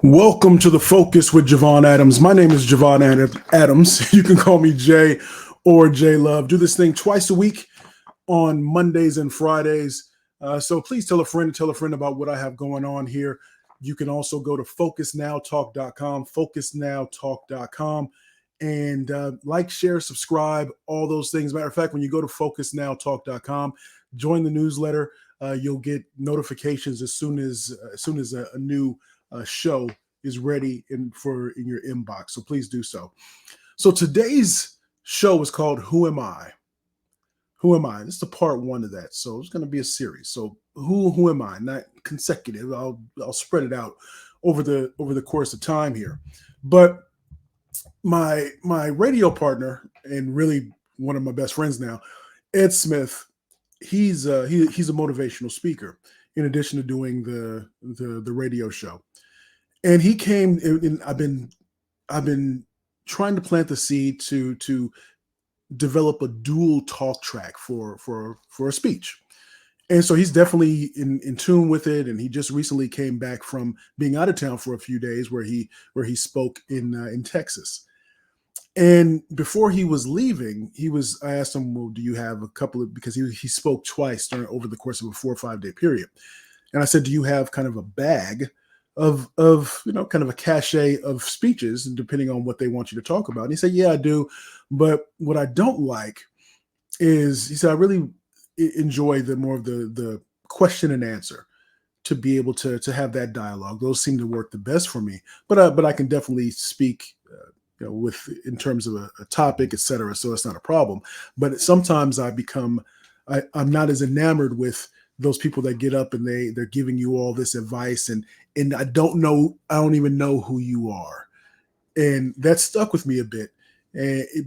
Welcome to the Focus with Javon Adams. My name is Javon Adams. You can call me Jay or J Love. Do this thing twice a week on Mondays and Fridays. So please tell a friend about what I have going on here. You can also go to focusnowtalk.com, and like, share, subscribe, all those things. Matter of fact, when you go to focusnowtalk.com, join the newsletter. You'll get notifications as soon as a new show is ready in your inbox. So please do so. So today's show is called Who Am I? Who am I? This is the part one of that. So it's going to be a series. So who am I? Not consecutive. I'll spread it out over the course of time here. But my radio partner and really one of my best friends now, Ed Smith, he's a motivational speaker in addition to doing the radio show. And he came, and I've been trying to plant the seed to develop a dual talk track for a speech. And so he's definitely in tune with it. And he just recently came back from being out of town for a few days where he spoke in Texas. And before he was leaving, I asked him, well, do you have a couple of, because he spoke twice over the course of a 4 or 5 day period. And I said, do you have kind of a bag of kind of a cachet of speeches, and depending on what they want you to talk about? And he said, yeah, I do. But what I don't like is, he said, I really enjoy the question and answer, to be able to have that dialogue. Those seem to work the best for me. But I can definitely speak in terms of a topic, etc. So it's not a problem. But sometimes I'm not as enamored with those people that get up and they're giving you all this advice, and I don't even know who you are. And that stuck with me a bit,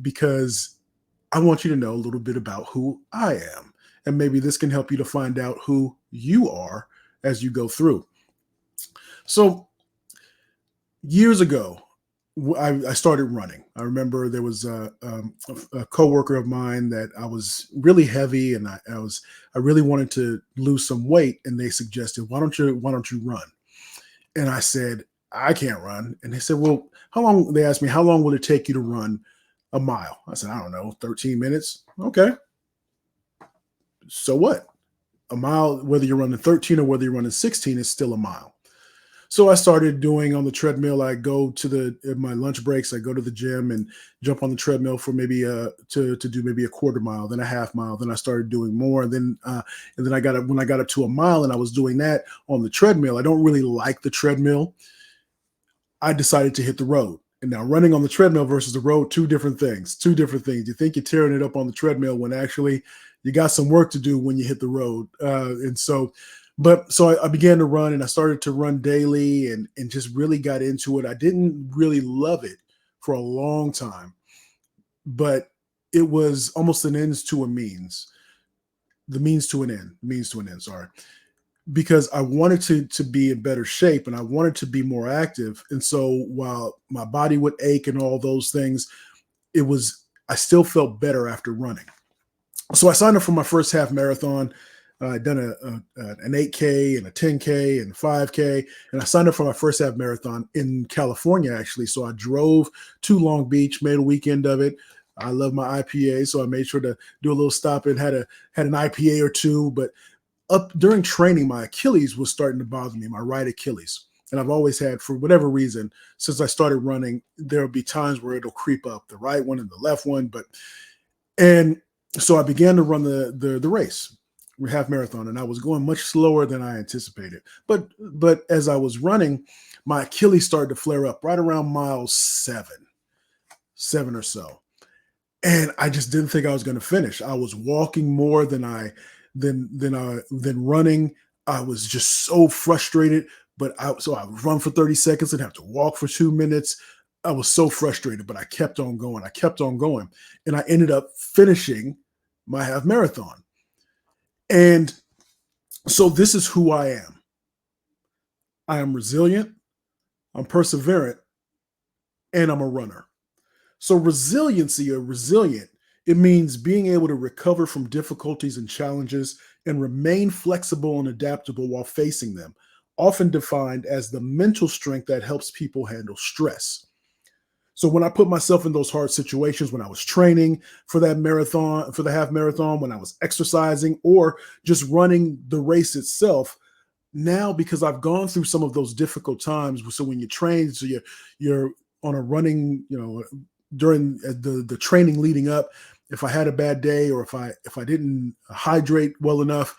because I want you to know a little bit about who I am. And maybe this can help you to find out who you are as you go through. So years ago, I started running. I remember there was a coworker of mine that I was really heavy, and I really wanted to lose some weight, and they suggested, why don't you run? And I said, I can't run. And they said, well, they asked me, how long will it take you to run a mile? I said, I don't know, 13 minutes. Okay. So what? A mile, whether you're running 13 or whether you're running 16, is still a mile. So I started doing on the treadmill. I go to my lunch breaks, I go to the gym and jump on the treadmill for maybe to do maybe a quarter mile, then a half mile. Then I started doing more. And then when I got up to a mile and I was doing that on the treadmill, I don't really like the treadmill. I decided to hit the road. And now running on the treadmill versus the road, two different things. You think you're tearing it up on the treadmill when actually you got some work to do when you hit the road. So I began to run, and I started to run daily and just really got into it. I didn't really love it for a long time, but it was almost an ends to a means. The means to an end, sorry. Because I wanted to be in better shape, and I wanted to be more active. And so while my body would ache and all those things, I still felt better after running. So I signed up for my first half marathon. I'd done an 8K and a 10K and 5K, and I signed up for my first half marathon in California, actually. So I drove to Long Beach, made a weekend of it. I love my IPA, so I made sure to do a little stop and had an IPA or two. But during training, my Achilles was starting to bother me, my right Achilles. And I've always had, for whatever reason, since I started running, there'll be times where it'll creep up, the right one and the left one. And so I began to run the race, half marathon, and I was going much slower than I anticipated. But as I was running, my Achilles started to flare up right around mile seven or so. And I just didn't think I was going to finish. I was walking more than running. I was just so frustrated. So I would run for 30 seconds and have to walk for 2 minutes. I was so frustrated, but I kept on going. And I ended up finishing my half marathon. And so this is who I am. I am resilient, I'm perseverant, and I'm a runner. So resiliency or resilient, it means being able to recover from difficulties and challenges and remain flexible and adaptable while facing them, often defined as the mental strength that helps people handle stress. So when I put myself in those hard situations, when I was training for that marathon, for the half marathon, when I was exercising or just running the race itself, now because I've gone through some of those difficult times. So when you train, so you're on a running, during the training leading up, if I had a bad day or if I didn't hydrate well enough,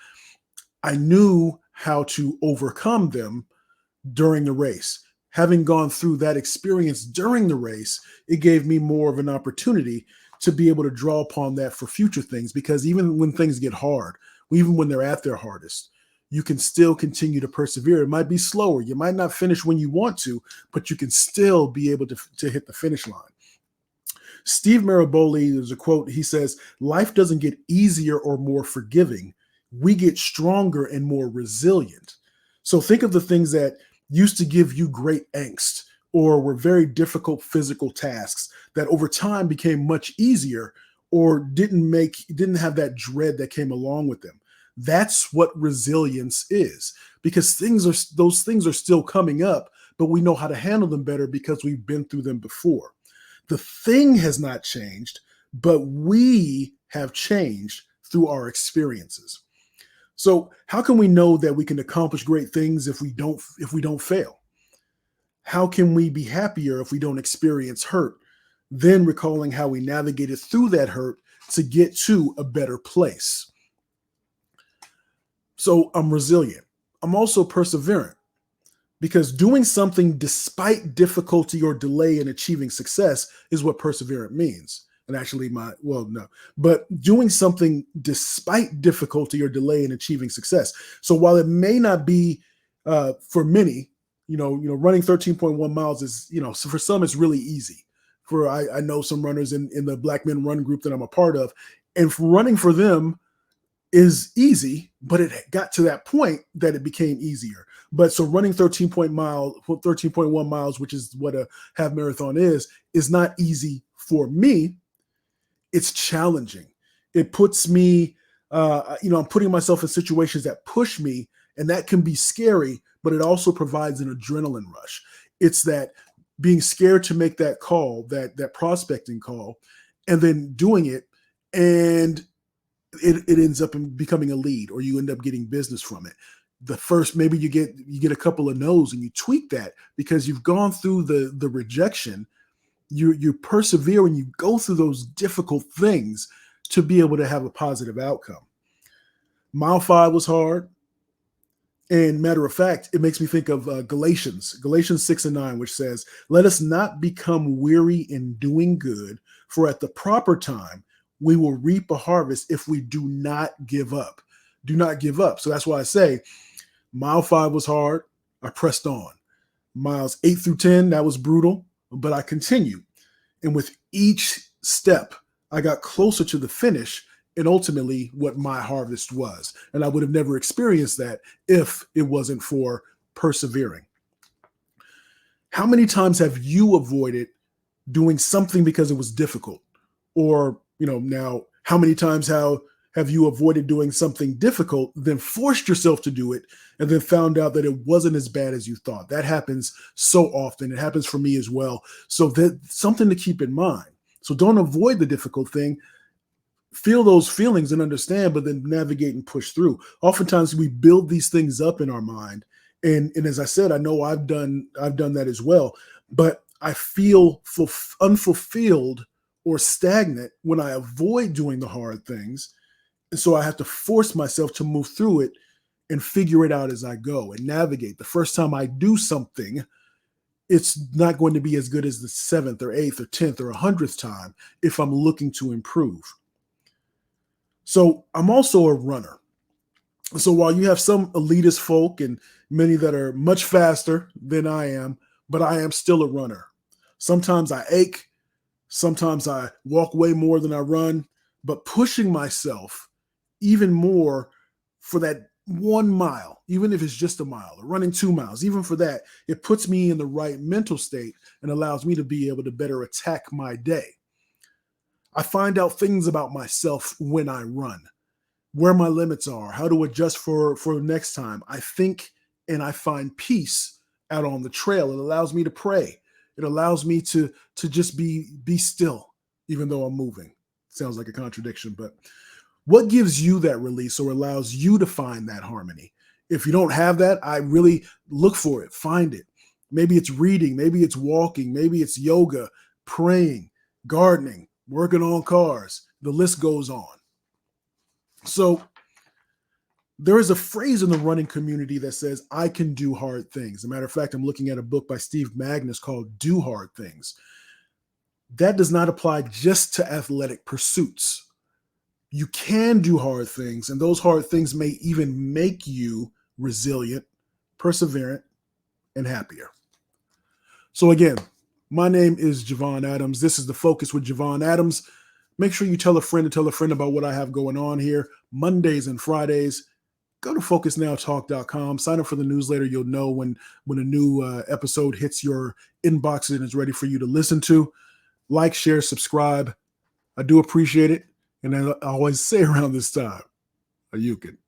I knew how to overcome them during the race. Having gone through that experience during the race, it gave me more of an opportunity to be able to draw upon that for future things. Because even when things get hard, even when they're at their hardest, you can still continue to persevere. It might be slower. You might not finish when you want to, but you can still be able to hit the finish line. Steve Maraboli, there's a quote, he says, "Life doesn't get easier or more forgiving. We get stronger and more resilient." So think of the things that used to give you great angst or were very difficult physical tasks that over time became much easier or didn't have that dread that came along with them. That's what resilience is, because those things are still coming up, but we know how to handle them better because we've been through them before. The thing has not changed, but we have changed through our experiences. So how can we know that we can accomplish great things if we don't fail? How can we be happier if we don't experience hurt? Then recalling how we navigated through that hurt to get to a better place. So I'm resilient. I'm also perseverant, because doing something despite difficulty or delay in achieving success is what perseverant means. And actually, but doing something despite difficulty or delay in achieving success. So while it may not be for many, running 13.1 miles is, so for some it's really easy. I know some runners in the Black Men Run group that I'm a part of, and running for them is easy, but it got to that point that it became easier. But so running 13.1 miles, which is what a half marathon is not easy for me. It's challenging. It puts me, I'm putting myself in situations that push me, and that can be scary, but it also provides an adrenaline rush. It's that being scared to make that call, that prospecting call, and then doing it, and it ends up becoming a lead, or you end up getting business from it. The first, maybe you get a couple of no's, and you tweak that because you've gone through the rejection. You persevere and you go through those difficult things to be able to have a positive outcome. Mile 5 was hard. And matter of fact, it makes me think of Galatians 6:9, which says, "Let us not become weary in doing good, for at the proper time we will reap a harvest if we do not give up." Do not give up. So that's why I say mile 5 was hard. I pressed on. Miles 8 through 10, that was brutal, but I continued. And with each step, I got closer to the finish and ultimately what my harvest was. And I would have never experienced that if it wasn't for persevering. How many times have you avoided doing something because it was difficult? Or, now how many times have you avoided doing something difficult, then forced yourself to do it, and then found out that it wasn't as bad as you thought? That happens so often. It happens for me as well. So that's something to keep in mind. So don't avoid the difficult thing. Feel those feelings and understand, but then navigate and push through. Oftentimes we build these things up in our mind. And as I said, I know I've done that as well, but I feel unfulfilled or stagnant when I avoid doing the hard things. And so I have to force myself to move through it and figure it out as I go and navigate. The first time I do something, it's not going to be as good as the 7th or 8th or 10th or 100th time if I'm looking to improve. So I'm also a runner. So while you have some elitist folk and many that are much faster than I am, but I am still a runner. Sometimes I ache. Sometimes I walk way more than I run, but pushing myself even more for that 1 mile, even if it's just a mile, or running 2 miles, even for that, it puts me in the right mental state and allows me to be able to better attack my day. I find out things about myself when I run, where my limits are, how to adjust for next time. I think and I find peace out on the trail. It allows me to pray. It allows me to just be still, even though I'm moving. Sounds like a contradiction, but what gives you that release or allows you to find that harmony? If you don't have that, I really look for it, find it. Maybe it's reading, maybe it's walking, maybe it's yoga, praying, gardening, working on cars. The list goes on. So there is a phrase in the running community that says, I can do hard things. As a matter of fact, I'm looking at a book by Steve Magnus called Do Hard Things. That does not apply just to athletic pursuits. You can do hard things, and those hard things may even make you resilient, perseverant, and happier. So again, my name is Javon Adams. This is The Focus with Javon Adams. Make sure you tell a friend about what I have going on here Mondays and Fridays. Go to focusnowtalk.com. Sign up for the newsletter. You'll know when a new episode hits your inbox and is ready for you to listen to. Like, share, subscribe. I do appreciate it. And I always say around this time, you can.